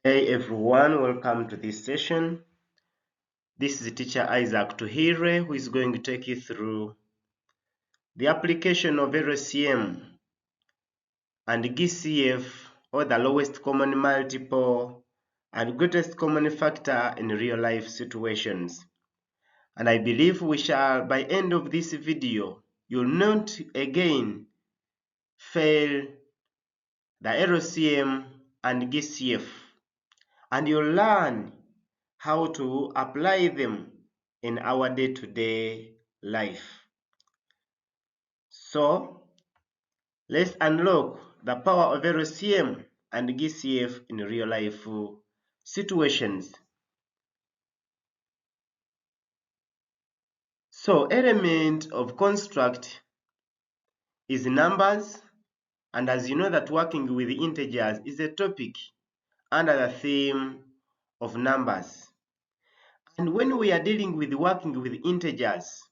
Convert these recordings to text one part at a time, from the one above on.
Hey everyone, welcome to this session. This is teacher Isaac Tuhire who is going to take you through the application of LCM and GCF, or the lowest common multiple and greatest common factor in real life situations. And I believe we shall, by end of this video, you'll not again fail the LCM and GCF, and you'll learn how to apply them in our day-to-day life. So let's unlock the power of LCM and GCF in real life situations. So element of construct is numbers, and as you know that working with integers is a topic under the theme of numbers. And when we are dealing with working with integers,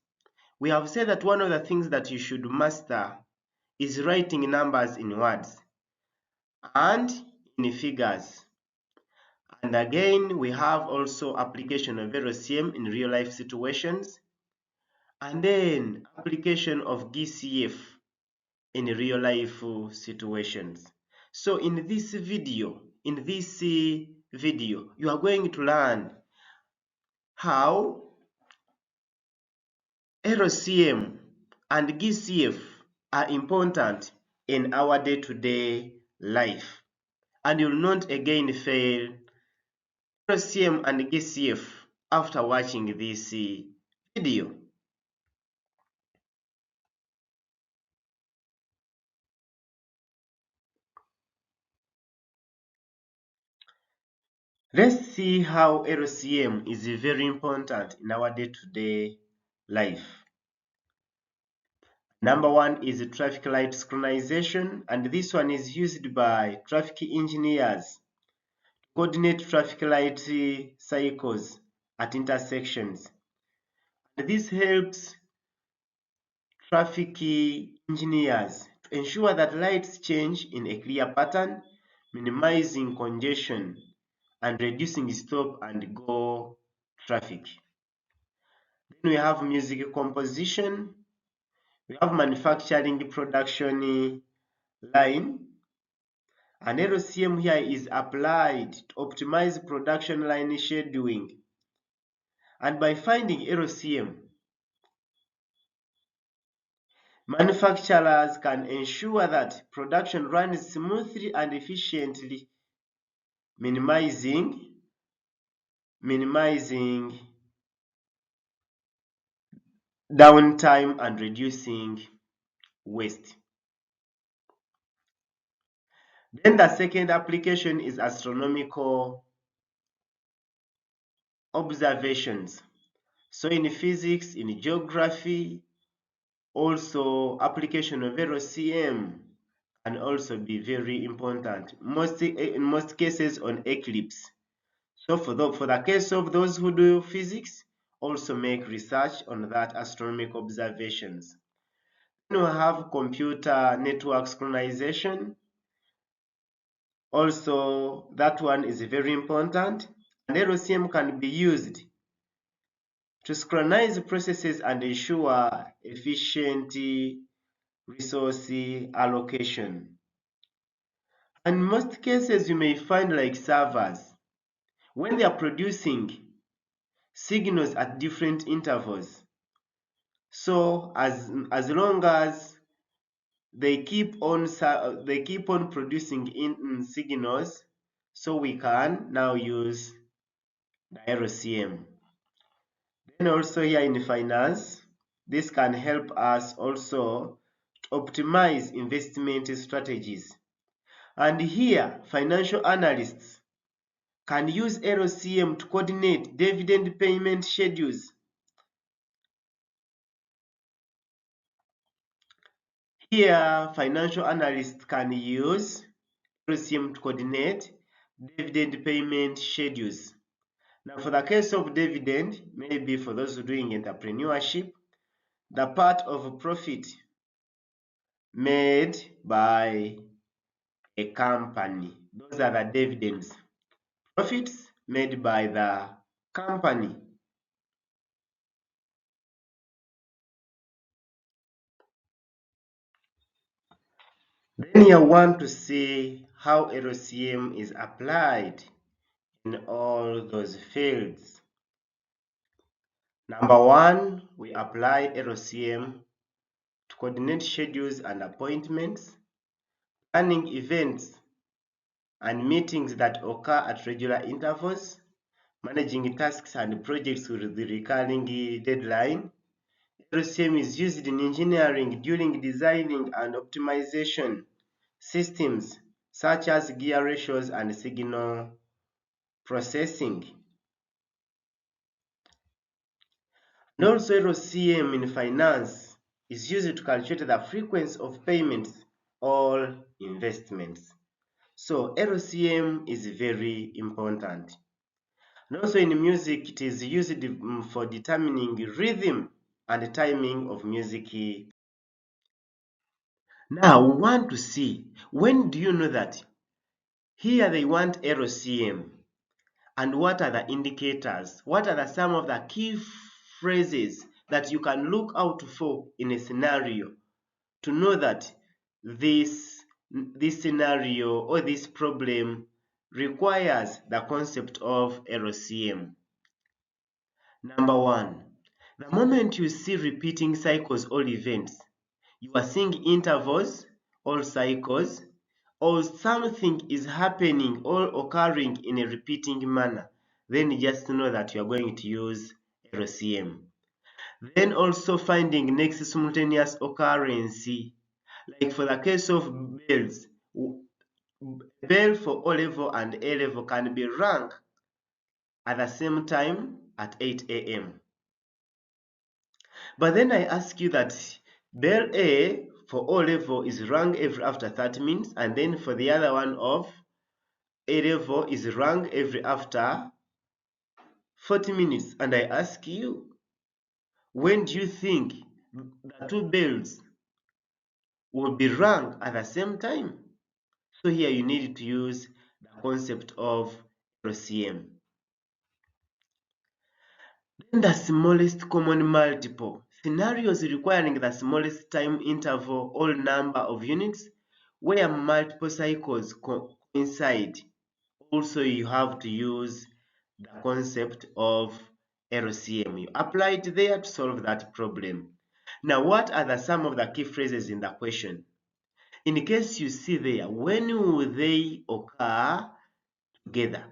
we have said that one of the things that you should master is writing numbers in words and in figures. And again, we have also application of LCM in real life situations, and then application of GCF in real life situations. So in this video, you are going to learn how LCM and GCF are important in our day-to-day life, and you'll not again fail LCM and GCF after watching this video. Let's see how LCM is very important in our day-to-day life. Number one is traffic light synchronization, and this one is used by traffic engineers to coordinate traffic light cycles at intersections. And this helps traffic engineers to ensure that lights change in a clear pattern, minimizing congestion and reducing stop and go traffic. Then we have music composition, we have manufacturing production line, and LCM here is applied to optimize production line scheduling. And by finding LCM, manufacturers can ensure that production runs smoothly and efficiently, minimizing downtime and reducing waste. Then the second application is astronomical observations. So in physics, in geography, also application of LCM can also be very important, in most cases on eclipse. So for the case of those who do physics, also make research on that astronomical observations. Then we have computer network synchronization. Also, that one is very important, and LCM can be used to synchronize processes and ensure efficient resource allocation. And in most cases, you may find like servers, when they are producing signals at different intervals. So as long as they keep on producing signals, so we can now use the LCM. Then also here in finance, this can help us also to optimize investment strategies. And here, financial analysts can use LCM to coordinate dividend payment schedules. Here, financial analysts can use LCM to coordinate dividend payment schedules. Now, for the case of dividend, maybe for those who are doing entrepreneurship, the part of profit made by a company, those are the dividends. profits made by the company. Then you want to see how LCM is applied in all those fields. Number one, we apply LCM to coordinate schedules and appointments, planning events and meetings that occur at regular intervals, managing tasks and projects with the recurring deadline. LCM is used in engineering during designing and optimization systems such as gear ratios and signal processing. And also LCM in finance is used to calculate the frequency of payments or investments. So LCM is very important. And also in music, it is used for determining rhythm and timing of music. Now we want to see, when do you know that here they want LCM, and what are the indicators? What are some of the key phrases that you can look out for in a scenario to know that this scenario or this problem requires the concept of LCM? Number one, the moment you see repeating cycles or events, you are seeing intervals or cycles, or something is happening or occurring in a repeating manner, then just know that you are going to use LCM. Then also finding next simultaneous occurrence, like for the case of bells, bell for O level and A level can be rung at the same time at 8 a.m. But then I ask you that bell A for O level is rung every after 30 minutes, and then for the other one of A level is rung every after 40 minutes. And I ask you, when do you think the two bells will be rung at the same time? So here you need to use the concept of LCM. Then the smallest common multiple. Scenarios requiring the smallest time interval or number of units where multiple cycles coincide. Also, you have to use the concept of LCM. You apply it there to solve that problem. Now, what are some of the key phrases in the question? In case you see there, when will they occur together?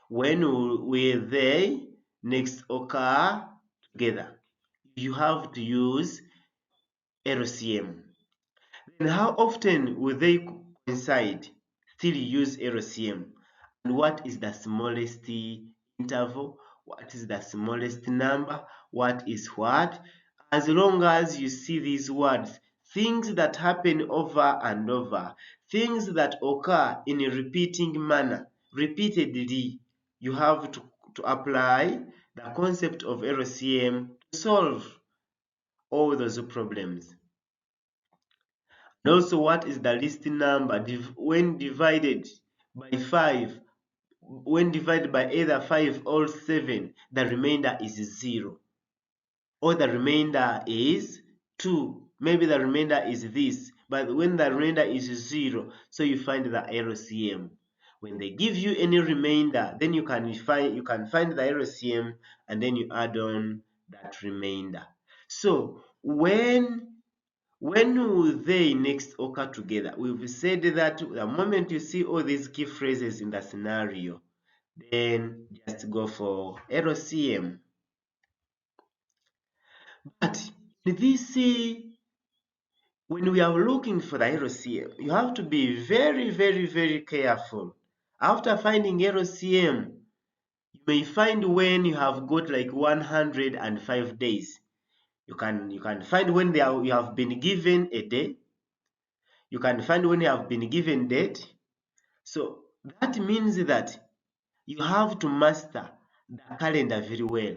When will they next occur together? You have to use LCM. Then how often will they coincide? Still use LCM. And what is the smallest interval? What is the smallest number? What is what? As long as you see these words, things that happen over and over, things that occur in a repeating manner, repeatedly, you have to apply the concept of LCM to solve all those problems. And also, what is the least number when divided by 5? When divided by either 5 or 7, the remainder is 0. Or the remainder is 2. Maybe the remainder is this, but when the remainder is 0, so you find the LCM. When they give you any remainder, then you can find the LCM, and then you add on that remainder. So when will they next occur together? We've said that the moment you see all these key phrases in the scenario, then just go for LCM. But in this, when we are looking for the LCM, you have to be very, very, very careful. After finding LCM, you may find when you have got like 105 days. You can find when you have been given a day. You can find when you have been given date. So that means that you have to master the calendar very well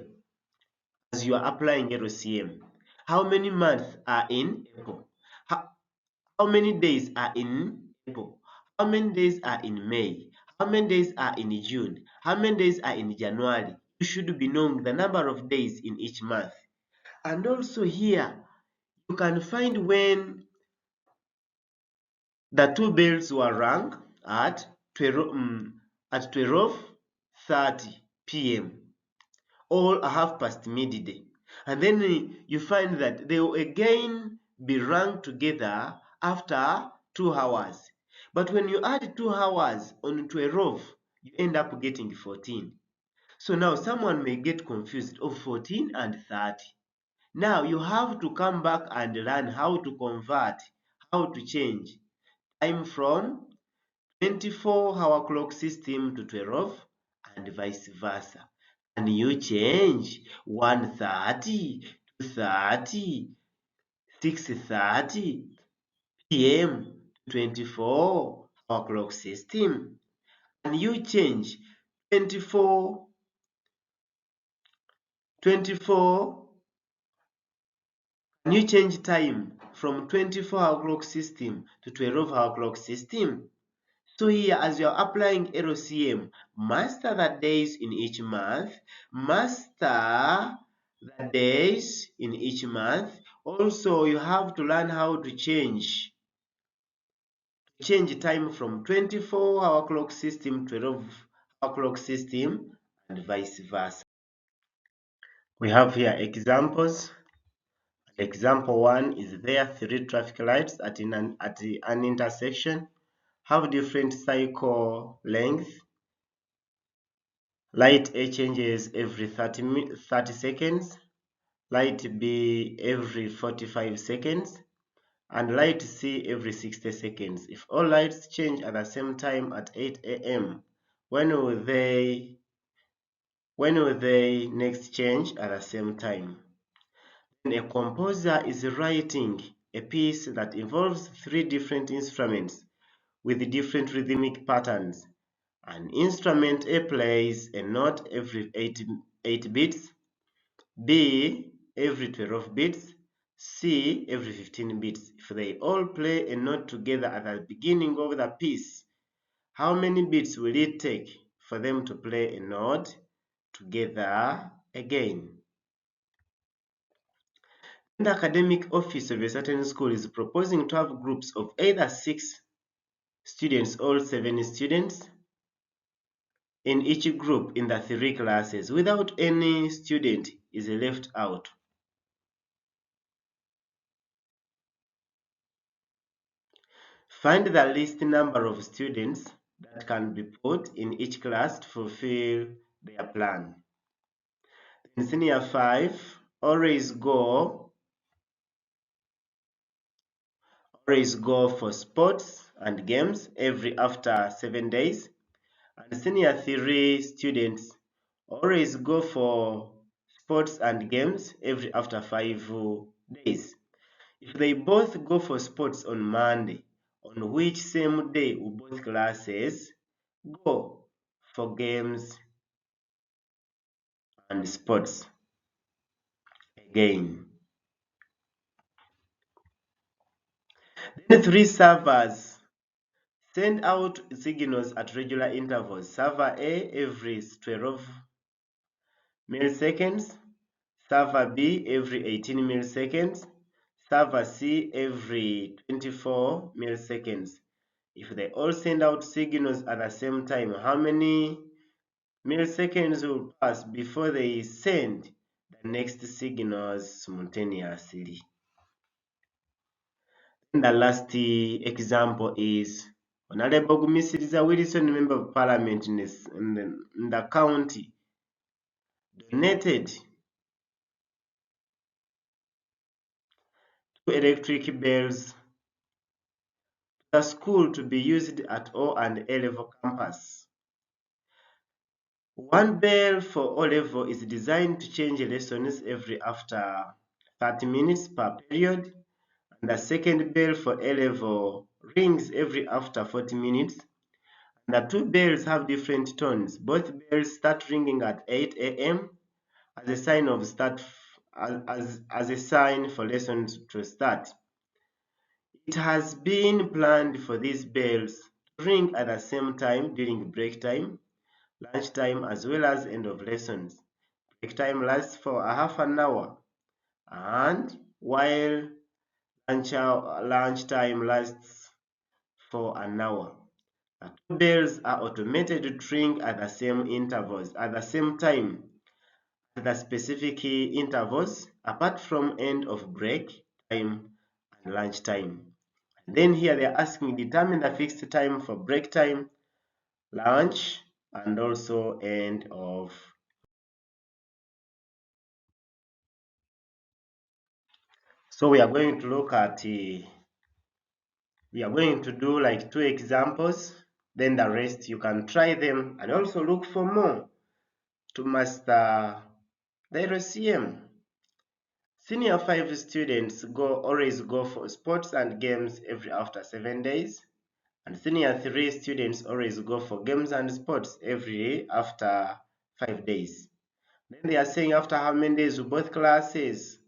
as you are applying LCM. How many months are in April? How many days are in April? How many days are in May? How many days are in June? How many days are in January? You should be knowing the number of days in each month. And also here, you can find when the two bells were rung at 12:30 p.m. or a half past midday. And then you find that they will again be rung together after 2 hours. But when you add 2 hours on 12, you end up getting 14. So now someone may get confused of 14 and 30. Now you have to come back and learn how to convert, how to change time from 24-hour clock system to 12 and vice versa. And you change 1:30 to 30, 6:30 p.m. 24-hour clock system. And you change 24 and you change time from 24-hour clock system to 12-hour clock system. So here, as you are applying LCM, master the days in each month, master the days in each month. Also, you have to learn how to change time from 24-hour clock system to 12-hour clock system and vice versa. We have here examples. Example 1 is there 3 traffic lights at an intersection have different cycle length. Light A changes every 30 seconds, light B every 45 seconds, and light C every 60 seconds. If all lights change at the same time at 8 a.m., when will they next change at the same time? Then a composer is writing a piece that involves 3 different instruments with different rhythmic patterns. An instrument A plays a note every 8 beats, B every 12 beats, C every 15 beats. If they all play a note together at the beginning of the piece, how many beats will it take for them to play a note together again? The academic office of a certain school is proposing to have groups of either 6 students or 7 students in each group in the 3 classes without any student is left out. Find the least number of students that can be put in each class to fulfill their plan. In senior 5, always go for sports and games every after 7 days. And senior 3 students always go for sports and games every after 5 days. If they both go for sports on Monday, on which same day will both classes go for games and sports again? The 3 servers send out signals at regular intervals. Server A every 12 milliseconds, server B every 18 milliseconds, server C every 24 milliseconds. If they all send out signals at the same time, how many milliseconds will pass before they send the next signals simultaneously? And the last example is Honorable Gumisiriza Wilson, Member of Parliament in the county, donated 2 electric bells to the school to be used at O and A level campus. One bell for O level is designed to change lessons every after 30 minutes per period, and the second bell for A level rings every after 40 minutes. The 2 bells have different tones. Both bells start ringing at 8 a.m. as a sign of as a sign for lessons to start. It has been planned for these bells drink at the same time during break time, lunch time, as well as end of lessons. Break time lasts for a half an hour, and while lunch time lasts for an hour. The two bells are automated to ring at the same intervals, at the same time, at the specific intervals, apart from end of break time and lunch time. Then here they are asking determine the fixed time for break time, lunch, and also end of. So we are going to look at we are going to do like 2 examples, then the rest you can try them and also look for more to master the LCM. Senior 5 students always go for sports and games every after 7 days, and senior 3 students always go for games and sports every after 5 days. Then they are saying after how many days will both classes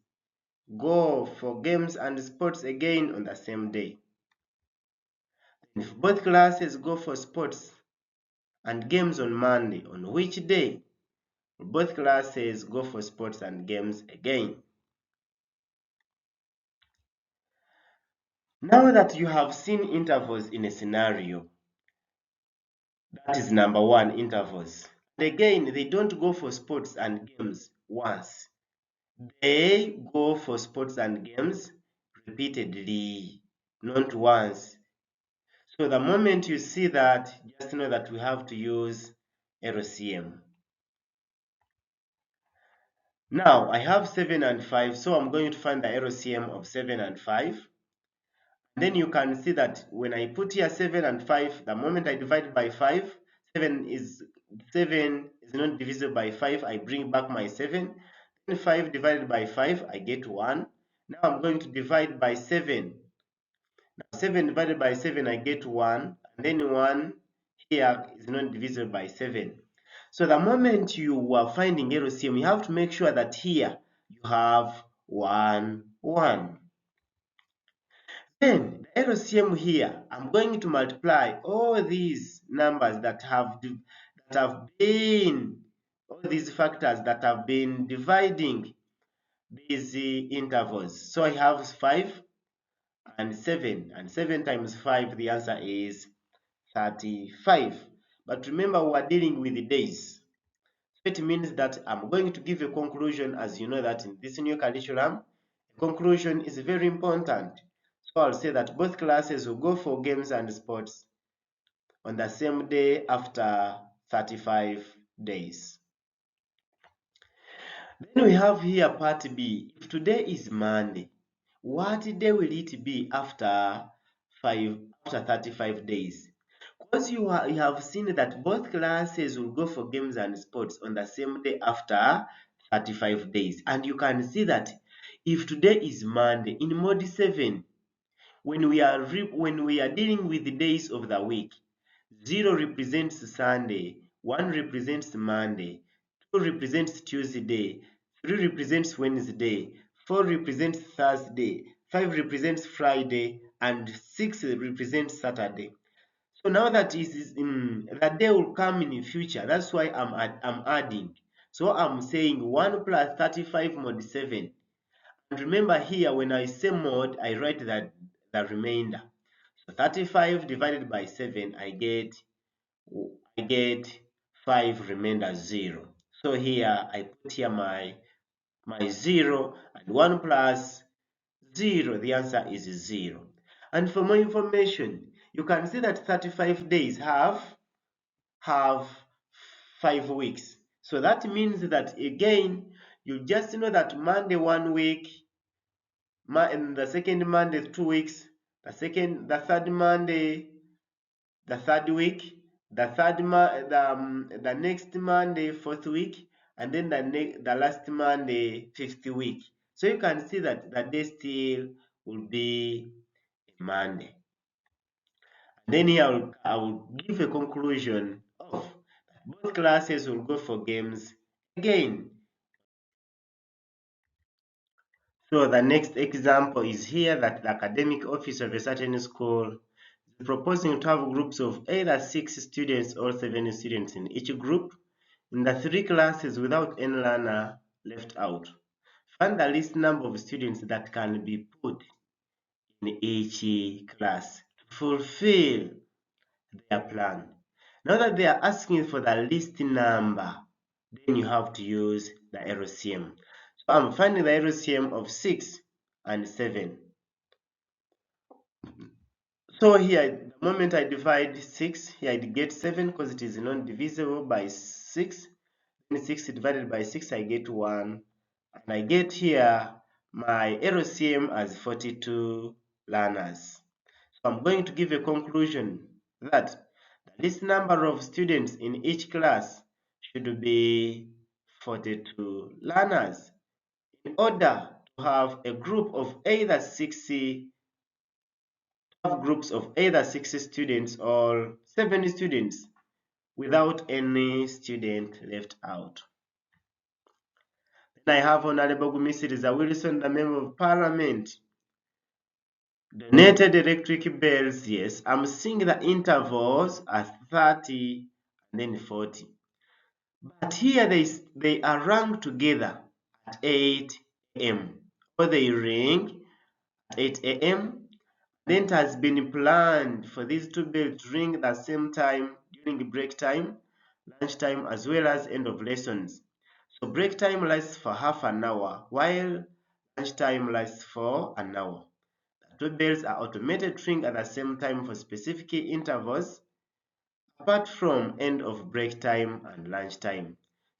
go for games and sports again on the same day. If both classes go for sports and games on Monday, on which day will both classes go for sports and games again? Now that you have seen intervals in a scenario, that is number 1, intervals. And again, they don't go for sports and games once. They go for sports and games repeatedly, not once. So the moment you see that, just know that we have to use LCM. Now, I have 7 and 5, so I'm going to find the LCM of 7 and 5. Then you can see that when I put here 7 and 5, the moment I divide by 5, 7 is not divisible by 5, I bring back my 7. Then 5 divided by 5, I get 1. Now I'm going to divide by 7. Now 7 divided by 7, I get 1. And then 1 here is not divisible by 7. So the moment you are finding LCM, you have to make sure that here you have 1, 1. Then the LCM here, I'm going to multiply all these numbers that have been, all these factors that have been dividing these intervals. So I have 5 and 7, and 7 times 5, the answer is 35. But remember, we are dealing with the days. So it means that I'm going to give a conclusion, as you know that in this new curriculum, a conclusion is very important. So I'll say that both classes will go for games and sports on the same day after 35 days. Then we have here part B. If today is Monday, what day will it be after 35 days? Because you have seen that both classes will go for games and sports on the same day after 35 days. And you can see that if today is Monday, in mode 7, when we are dealing with the days of the week, 0 represents Sunday, 1 represents Monday, 2 represents Tuesday, 3 represents Wednesday, 4 represents Thursday, 5 represents Friday, and 6 represents Saturday. So now that that day will come in the future, that's why I'm adding. So I'm saying 1 plus 35 mod 7. And remember here, when I say mod, I write that the remainder. So 35 divided by 7, I get 5 remainder 0. So here I put here my 0, and 1 plus 0, the answer is 0. And for more information, you can see that 35 days have 5 weeks. So that means that again, you just know that Monday 1 week, the second Monday 2 weeks, the third Monday, the third week, the next Monday 4th week, and then the last Monday 5th week. So you can see that the day still will be a Monday. Then here I will give a conclusion of both classes will go for games again. So the next example is here that the academic office of a certain school proposing to have groups of either 6 students or 7 students in each group in the 3 classes without any learner left out. Find the least number of students that can be put in each class to fulfill their plan. Now that they are asking for the least number, then you have to use the LCM. So I'm finding the LCM of 6 and 7. So here, the moment I divide 6, here I get 7 because it is non-divisible by 6. Then 6 divided by 6, I get 1. And I get here my LCM as 42 learners. So I'm going to give a conclusion that the least number of students in each class should be 42 learners in order to have a group of either 60 groups of either 60 students or 70 students without any student left out. Then I have Honorable Gumisiriza Wilson, the Member of Parliament. Donated electric bells, yes. I'm seeing the intervals as 30 and then 40. But here they are rung together at 8 a.m. or they ring at 8 a.m. Then it has been planned for these two bells to ring at the same time during break time, lunch time, as well as end of lessons. So break time lasts for half an hour, while lunch time lasts for an hour. The two bells are automated to ring at the same time for specific intervals, apart from end of break time and lunch time.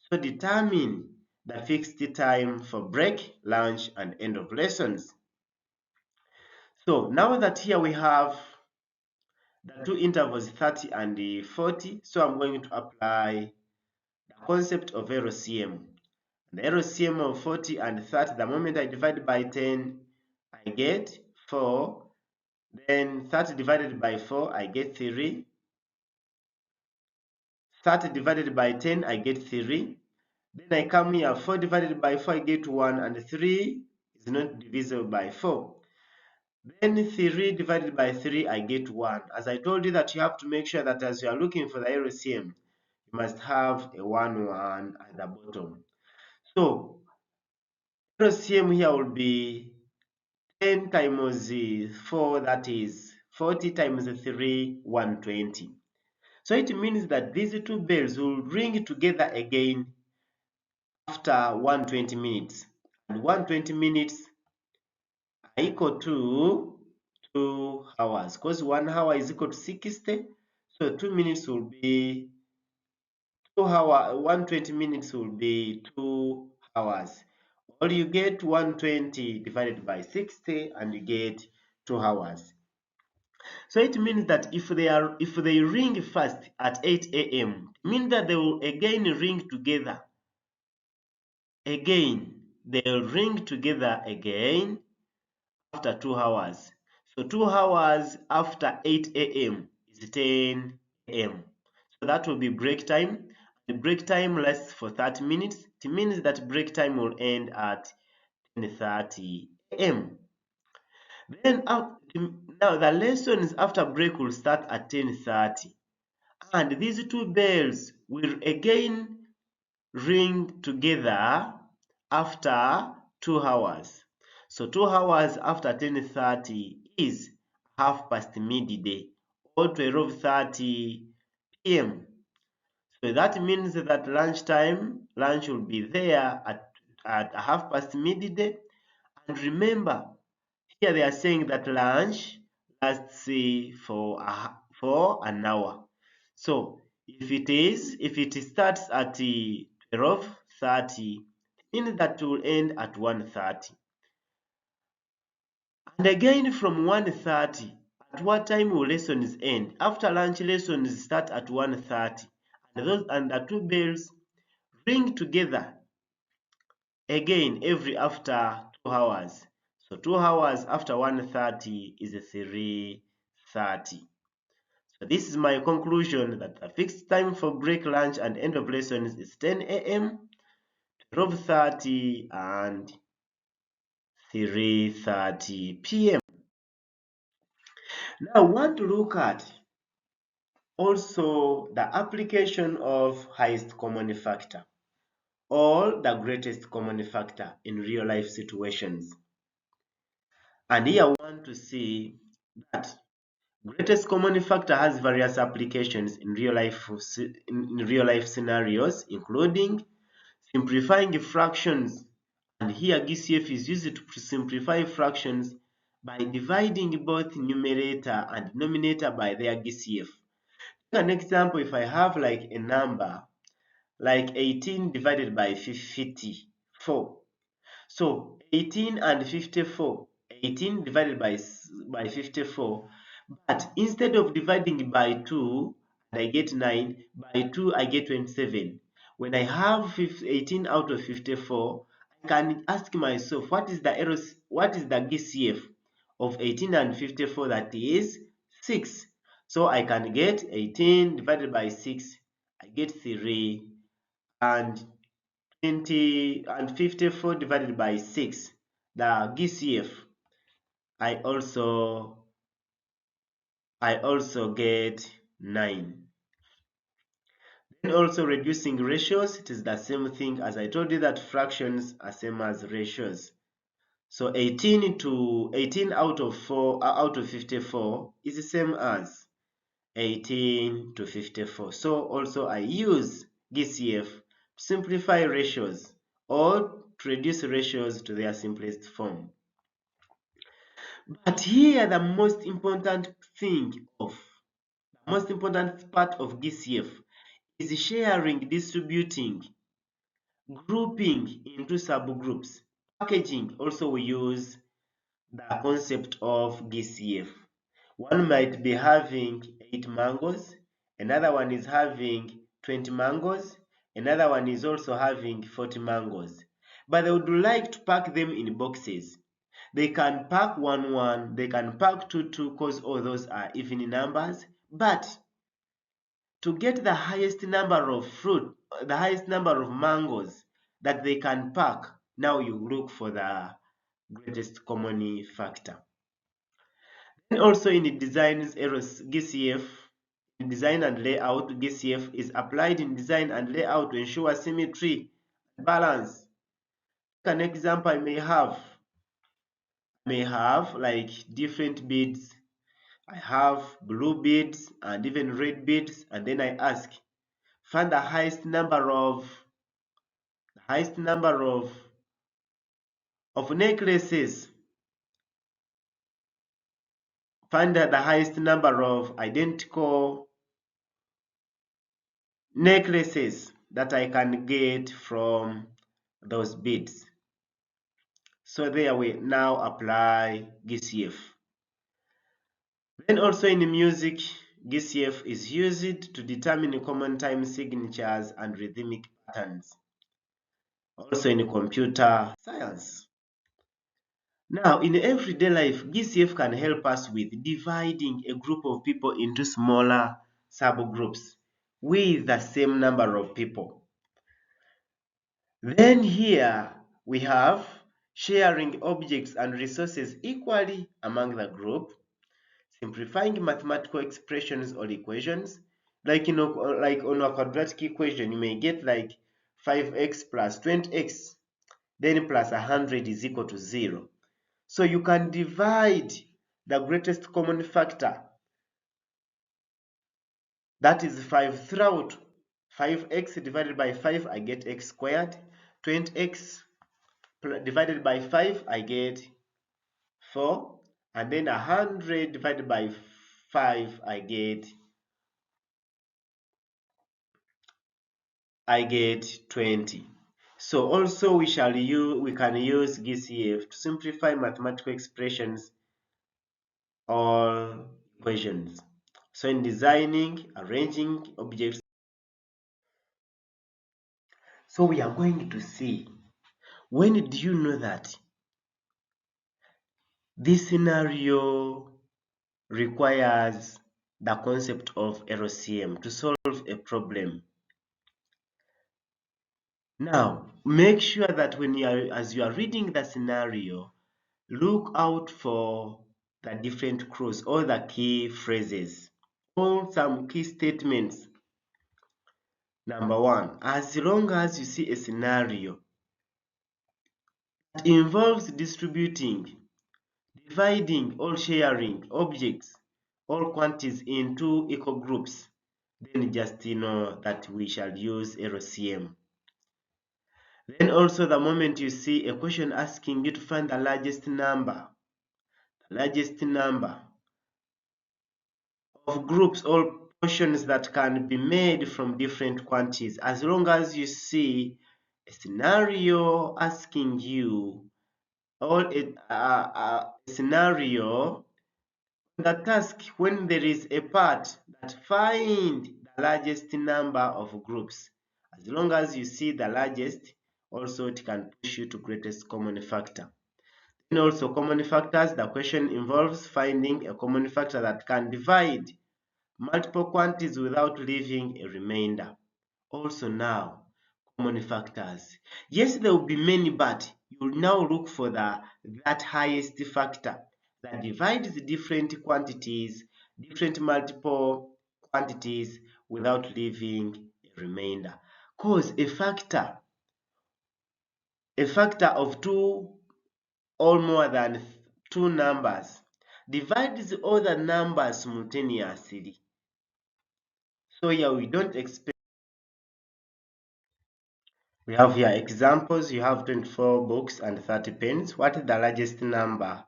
So determine the fixed time for break, lunch, and end of lessons. So now that here we have the two intervals 30 and 40, so I'm going to apply the concept of LCM. The LCM of 40 and 30, the moment I divide by 10, I get 4. Then 30 divided by 4, I get 3. 30 divided by 10, I get 3. Then I come here, 4 divided by 4, I get 1, and 3 is not divisible by 4. Then 3 divided by 3, I get 1. As I told you that you have to make sure that as you are looking for the LCM, you must have a 1, 1 at the bottom. So LCM here will be 10 times 4, that is 40 times 3, 120. So it means that these two bells will ring together again after 120 minutes. And 120 minutes are equal to 2 hours, because 1 hour is equal to 60. So 2 minutes will be 2 hours, 120 minutes will be 2 hours. Or you get 120 divided by 60 and you get 2 hours. So it means that if they ring first at 8 a.m., it means that they will again ring together. They'll ring together again after 2 hours. So 2 hours after 8 a.m. is 10 a.m. So that will be break time. The break time lasts for 30 minutes. It means that break time will end at 10:30 a.m. Then now the lessons after break will start at 10:30. And these two bells will again ring together after 2 hours. So 2 hours after 10:30 is half past midday or 12:30 p.m. So that means that lunch will be there at half past midday. And remember, here they are saying that lunch lasts for an hour. So if it starts at 12:30, means that it will end at 1:30. And again from 1:30, at what time will lessons end? After lunch, lessons start at 1:30, and the two bells ring together again every after 2 hours. So 2 hours after 1:30 is 3:30. So this is my conclusion that the fixed time for break, lunch, and end of lessons is 10 a.m., 12:30, and 3:30 p.m. Now, we want to look at also the application of highest common factor or the greatest common factor in real life situations. And here we want to see that greatest common factor has various applications in real life scenarios, including simplifying fractions. And here GCF is used to simplify fractions by dividing both numerator and denominator by their GCF. Take an example, if I have like a number like 18 divided by 54. So 18 and 54, 18 divided by 54, but instead of dividing by 2 and I get 9, by 2 I get 27. When I have 18 out of 54, I can ask myself what is the GCF of 18 and 54? That is 6. So I can get 18 divided by 6, I get 3, and 20 and 54 divided by 6, the GCF, I also get 9. Then also reducing ratios, it is the same thing as I told you that fractions are same as ratios. So 18 out of 54 is the same as 18 to 54. So also I use GCF to simplify ratios or to reduce ratios to their simplest form. But here the most important part of GCF is sharing, distributing, grouping into subgroups. Packaging, also we use the concept of GCF. One might be having 8 mangoes, another one is having 20 mangoes, another one is also having 40 mangoes. But they would like to pack them in boxes. They can pack 1 1, they can pack 2 2 because all those are even numbers. But to get the highest number of mangoes that they can pack, now you look for the greatest common factor. And also in designs errors, GCF, in design and layout, GCF is applied in design and layout to ensure symmetry and balance. An example I may have like different beads. I have blue beads and even red beads, and then I ask, find the highest number of necklaces. Find the highest number of identical necklaces that I can get from those beads. So there we now apply GCF. Then also in music, GCF is used to determine common time signatures and rhythmic patterns. Also in computer science. Now, in everyday life, GCF can help us with dividing a group of people into smaller subgroups with the same number of people. Then here we have sharing objects and resources equally among the group, simplifying mathematical expressions or equations. Like on a quadratic equation, you may get like 5x plus 20x, then plus 100 is equal to 0. So you can divide the greatest common factor, that is 5, throughout. 5x divided by 5, I get x squared. 20x divided by 5, I get 4. And then 100 divided by 5, I get 20. So also we can use GCF to simplify mathematical expressions or equations. So in designing, arranging objects, so we are going to see, when do you know that this scenario requires the concept of LCM to solve a problem? Now, make sure that as you are reading the scenario, look out for the different clauses or the key phrases or some key statements. Number one, as long as you see a scenario that involves distributing, dividing or sharing objects or quantities into equal groups, then just know that we shall use LCM. Then also the moment you see a question asking you to find the largest number of groups or portions that can be made from different quantities, as long as you see a scenario asking you or a scenario, the task when there is a part that find the largest number of groups, as long as you see the largest, also it can push you to greatest common factor. Then also common factors, the question involves finding a common factor that can divide multiple quantities without leaving a remainder. Also now, common factors. Yes, there will be many, but you will now look for that highest factor that divides the different quantities, different multiple quantities without leaving a remainder. Because a factor of two or more than two numbers divides other numbers simultaneously. So here we don't expect. We have here examples. You have 24 books and 30 pens. What is the largest number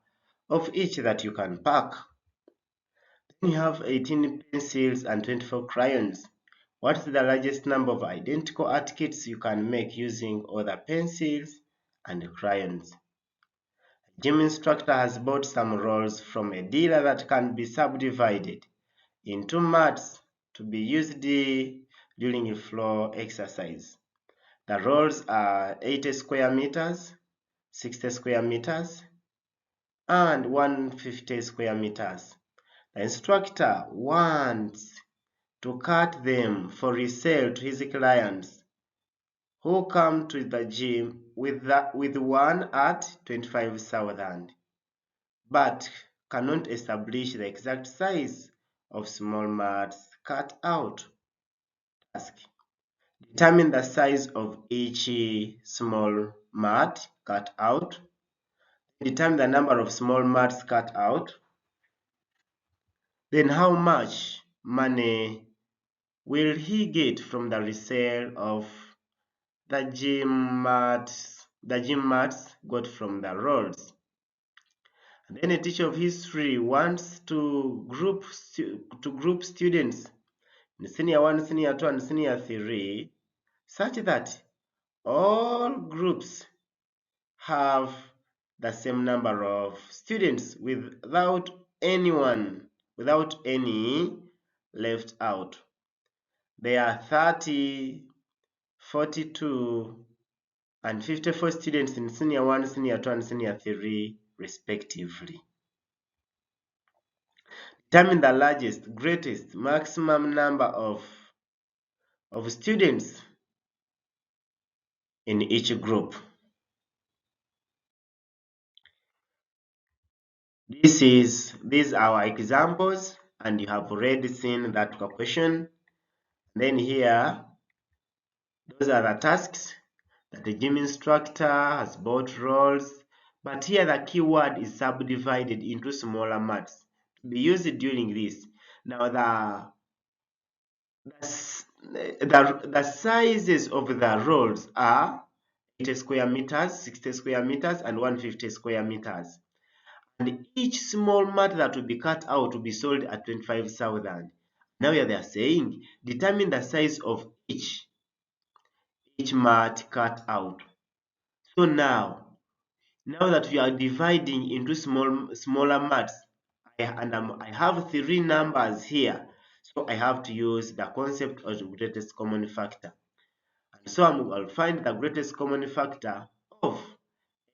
of each that you can pack? Then you have 18 pencils and 24 crayons. What is the largest number of identical art kits you can make using other pencils and crayons? A gym instructor has bought some rolls from a dealer that can be subdivided into mats to be used during a floor exercise. The rolls are 80 square meters, 60 square meters, and 150 square meters. The instructor wants to cut them for resale to his clients who come to the gym with one at 25,000, but cannot establish the exact size of small mats cut out. Task: determine the size of each small mat cut out. Determine the number of small mats cut out. Then how much money will he get from the resale of the gym mats got from the rolls? And then a teacher of history wants to group students in senior 1, senior 2, and senior 3 such that all groups have the same number of students without any left out. There are 30, 42, and 54 students in senior 1, senior 2, and senior 3 respectively. Determine the largest, greatest, maximum number of students in each group. These are our examples, and you have already seen that question. Then here, those are the tasks that the gym instructor has bought rolls, but here the keyword is subdivided into smaller mats to be used during this. Now the sizes of the rolls are 80 square meters, 60 square meters, and 150 square meters. And each small mat that will be cut out will be sold at 25,000. Now here they are saying determine the size of each mat cut out. So now that we are dividing into smaller mats, I have 3 numbers here, so I have to use the concept of the greatest common factor. And so I'll find the greatest common factor of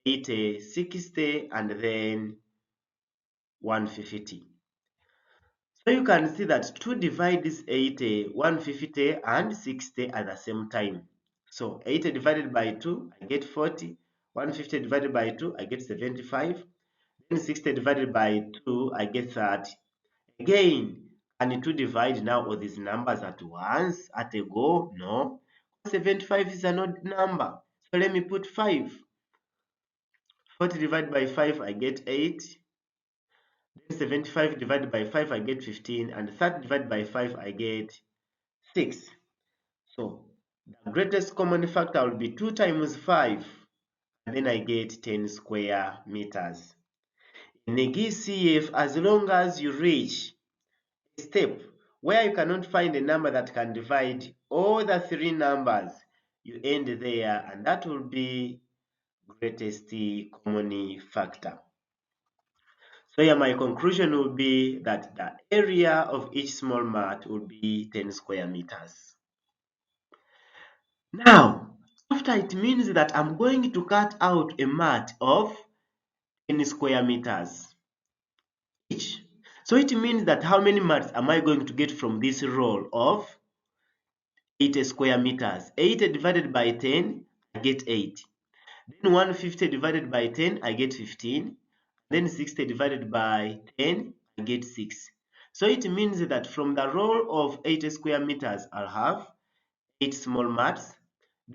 80, 60, and then 150. So you can see that 2 divide this 80, 150, and 60 at the same time. So 80 divided by 2, I get 40. 150 divided by 2, I get 75. Then 60 divided by 2, I get 30. Again, can 2 divide now all these numbers at once, at a go? No. 75 is an odd number. So let me put 5. 40 divided by 5, I get 8. Then 75 divided by 5, I get 15. And 30 divided by 5, I get 6. So the greatest common factor will be 2 times 5. And then I get 10 square meters. In a GCF, as long as you reach a step where you cannot find a number that can divide all the 3 numbers, you end there, and that will be greatest common factor. So here my conclusion will be that the area of each small mat will be 10 square meters. Now, after it means that I'm going to cut out a mat of 10 square meters each. So it means that how many mats am I going to get from this roll of 80 square meters? 80 divided by 10, I get 8. Then 150 divided by 10, I get 15. Then 60 divided by 10, I get 6. So it means that from the roll of 80 square meters, I'll have 8 small mats.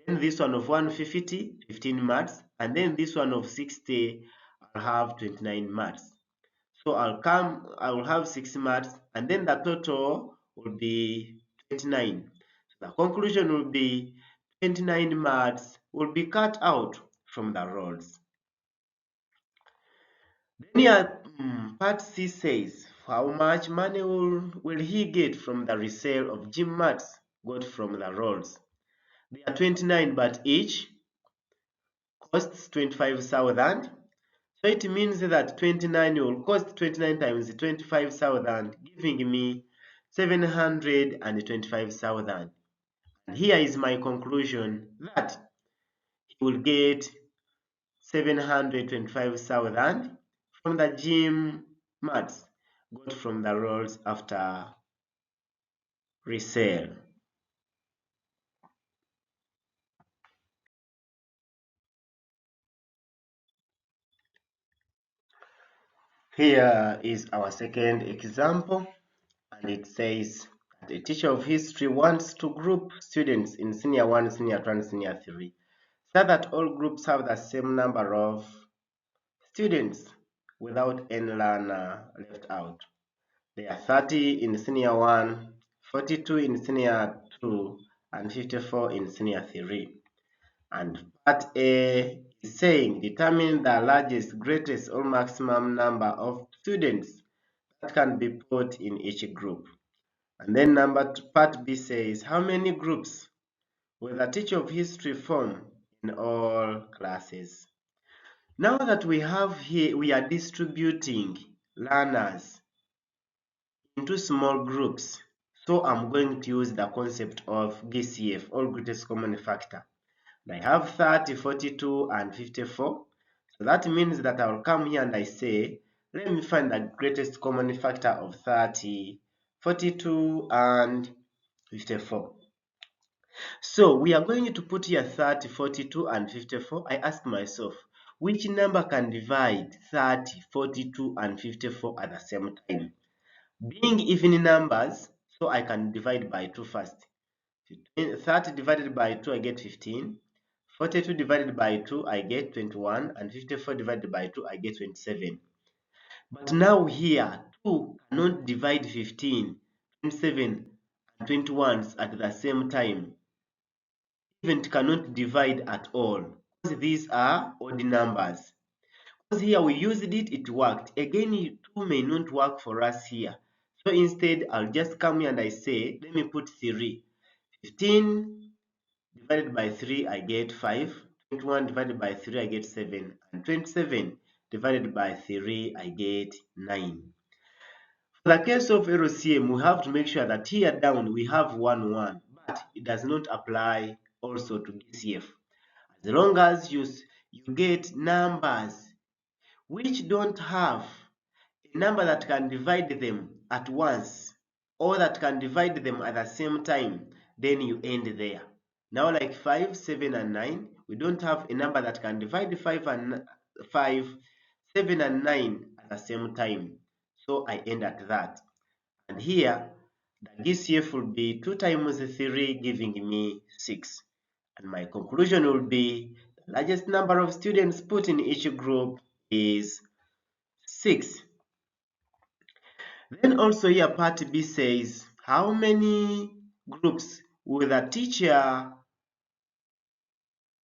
Then this one of 150, 15 mats. And then this one of 60, I'll have 29 mats. So I will have 6 mats, and then the total will be 29. So the conclusion will be 29 mats will be cut out from the rolls. Then here, part C says, how much money will he get from the resale of gym mats got from the rolls? They are 29, but each costs 25,000. So it means that 29 will cost 29 times 25,000, giving me 725,000. And here is my conclusion that he will get 725,000 from the gym mats got from the rolls after resale. Here is our second example, and it says that a teacher of history wants to group students in senior 1, senior 2, and senior 3 so that all groups have the same number of students without any learner left out. There are 30 in senior 1, 42 in senior 2, and 54 in senior 3. And part A is saying determine the largest, greatest, or maximum number of students that can be put in each group. And then part B says how many groups will the teacher of history form in all classes. Now that we have here, we are distributing learners into small groups. So I'm going to use the concept of GCF, all greatest common factor. I have 30, 42, and 54. So that means that I'll come here and I say, let me find the greatest common factor of 30, 42, and 54. So we are going to put here 30, 42, and 54. I ask myself, which number can divide 30, 42, and 54 at the same time? Being even numbers, so I can divide by 2 first. 30 divided by 2, I get 15. 42 divided by 2, I get 21. And 54 divided by 2, I get 27. But now here, 2 cannot divide 15, 27, and 21 at the same time. Even cannot divide at all, because these are odd numbers. Because here we used it, it worked. Again, 2 may not work for us here. So instead, I'll just come here and I say, let me put 3. 15 divided by 3, I get 5. 21 divided by 3, I get 7. And 27 divided by 3, I get 9. For the case of LCM, we have to make sure that here down we have 1, 1. But it does not apply also to GCF. As long as you get numbers which don't have a number that can divide them at once or that can divide them at the same time, then you end there. Now like 5, 7, and 9, we don't have a number that can divide 5 and 5, 7 and 9 at the same time. So I end at that. And here, the GCF will be 2 times 3, giving me 6. And my conclusion will be the largest number of students put in each group is 6. Then also here part B says, how many groups will a teacher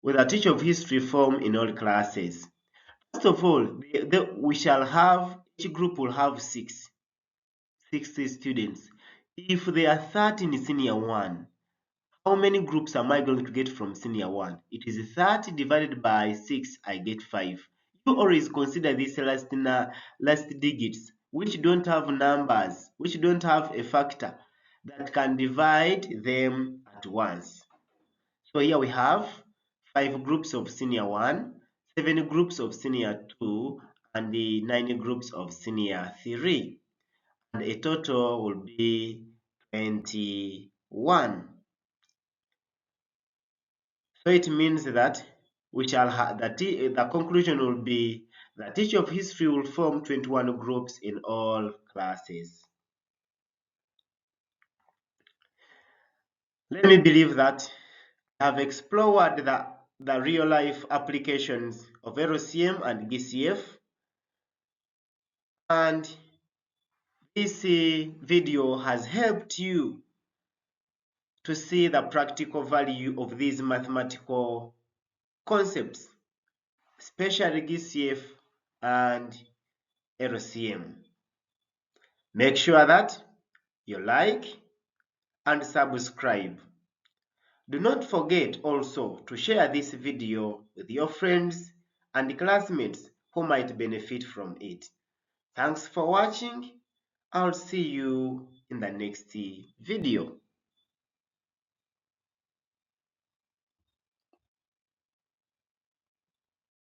of history form in all classes? First of all, we shall have, each group will have 60 students. If there are 30 in senior 1, how many groups am I going to get from senior 1? It is 30 divided by 6, I get 5. You always consider these last digits, which don't have numbers, which don't have a factor that can divide them at once. So here we have 5 groups of senior 1, 7 groups of senior 2, and the 9 groups of senior 3. And a total will be 21. So it means that we shall have the conclusion will be that teacher of history will form 21 groups in all classes. Let me believe that I have explored the real life applications of LCM and GCF, and this video has helped you to see the practical value of these mathematical concepts, especially GCF and LCM. Make sure that you like and subscribe. Do not forget also to share this video with your friends and classmates who might benefit from it. Thanks for watching. I'll see you in the next video.